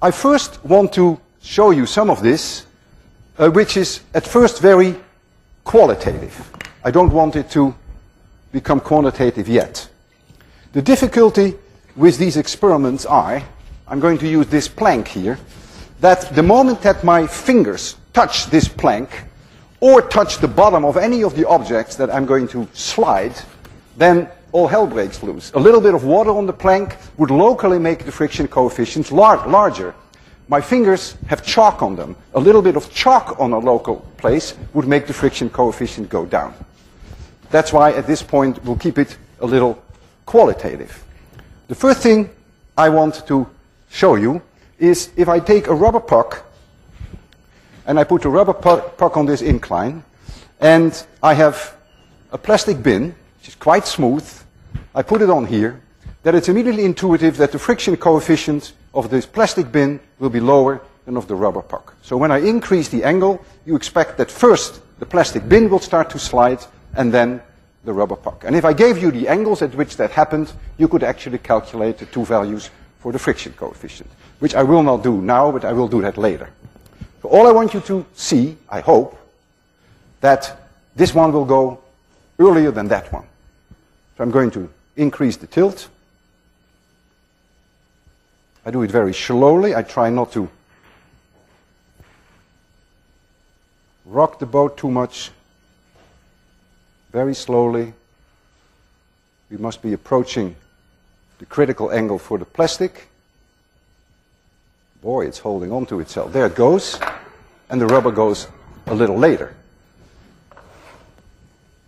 I first want to show you some of this, which is at first very qualitative. I don't want it to become quantitative yet. The difficulty with these experiments are, I'm going to use this plank here, that the moment that my fingers touch this plank, or touch the bottom of any of the objects that I'm going to slide, then all hell breaks loose. A little bit of water on the plank would locally make the friction coefficients larger. My fingers have chalk on them. A little bit of chalk on a local place would make the friction coefficient go down. That's why at this point we'll keep it a little qualitative. The first thing I want to show you is if I take a rubber puck and I put a rubber puck on this incline and I have a plastic bin, which is quite smooth, I put it on here, that it's immediately intuitive that the friction coefficient of this plastic bin will be lower than of the rubber puck. So when I increase the angle, you expect that first the plastic bin will start to slide and then the rubber puck. And if I gave you the angles at which that happened, you could actually calculate the two values for the friction coefficient, which I will not do now, but I will do that later. So all I want you to see, I hope, that this one will go earlier than that one. So I'm going to increase the tilt. I do it very slowly. I try not to rock the boat too much. Very slowly. We must be approaching the critical angle for the plastic. Boy, it's holding on to itself. There it goes. And the rubber goes a little later.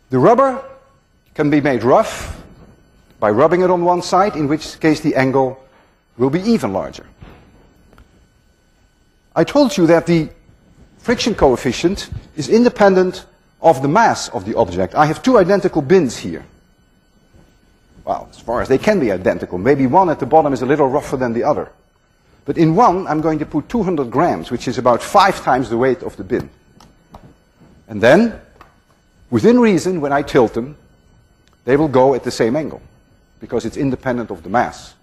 The rubber can be made rough by rubbing it on one side, in which case the angle will be even larger. I told you that the friction coefficient is independent of the mass of the object. I have two identical bins here. Well, as far as they can be identical. Maybe one at the bottom is a little rougher than the other. But in one, I'm going to put 200 grams, which is about 5 times the weight of the bin. And then, within reason, when I tilt them, they will go at the same angle, because it's independent of the mass.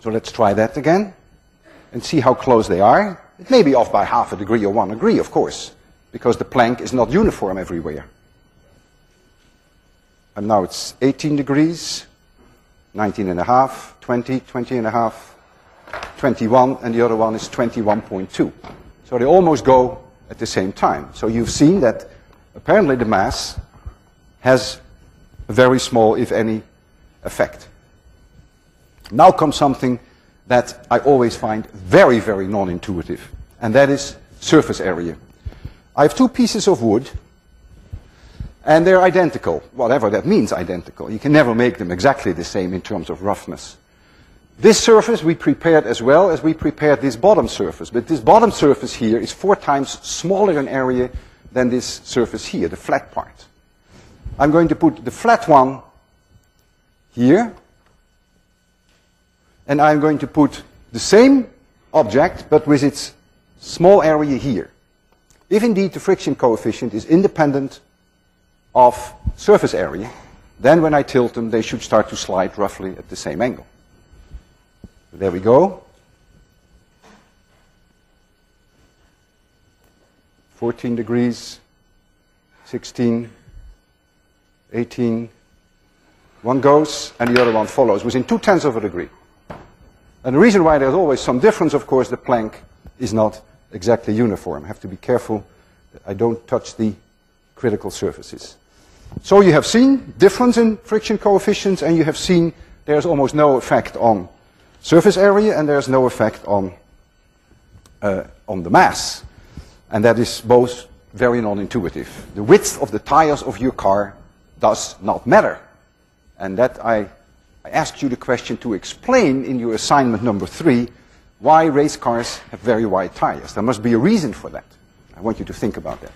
So let's try that again, and see how close they are. It may be off by half a degree or 1 degree, of course, because the plank is not uniform everywhere. And now it's 18 degrees, 19 and a half, 20, 20 and a half, 21, and the other one is 21.2. So they almost go at the same time. So you've seen that apparently the mass has a very small, if any, effect. Now comes something that I always find very, very non-intuitive, and that is surface area. I have two pieces of wood, and they're identical, whatever that means, identical. You can never make them exactly the same in terms of roughness. This surface we prepared as well as we prepared this bottom surface, but this bottom surface here is 4 times smaller in area than this surface here, the flat part. I'm going to put the flat one here, and I'm going to put the same object, but with its small area here. If indeed the friction coefficient is independent of surface area, then when I tilt them, they should start to slide roughly at the same angle. So there we go. 14 degrees, 16, 18, one goes and the other one follows within 0.2 of a degree. And the reason why there's always some difference, of course, the plank is not exactly uniform. I have to be careful that I don't touch the critical surfaces. So you have seen difference in friction coefficients, and you have seen there's almost no effect on surface area and there's no effect on the mass. And that is both very non-intuitive. The width of the tires of your car does not matter. And that I asked you the question to explain in your assignment number 3, why race cars have very wide tires. There must be a reason for that. I want you to think about that.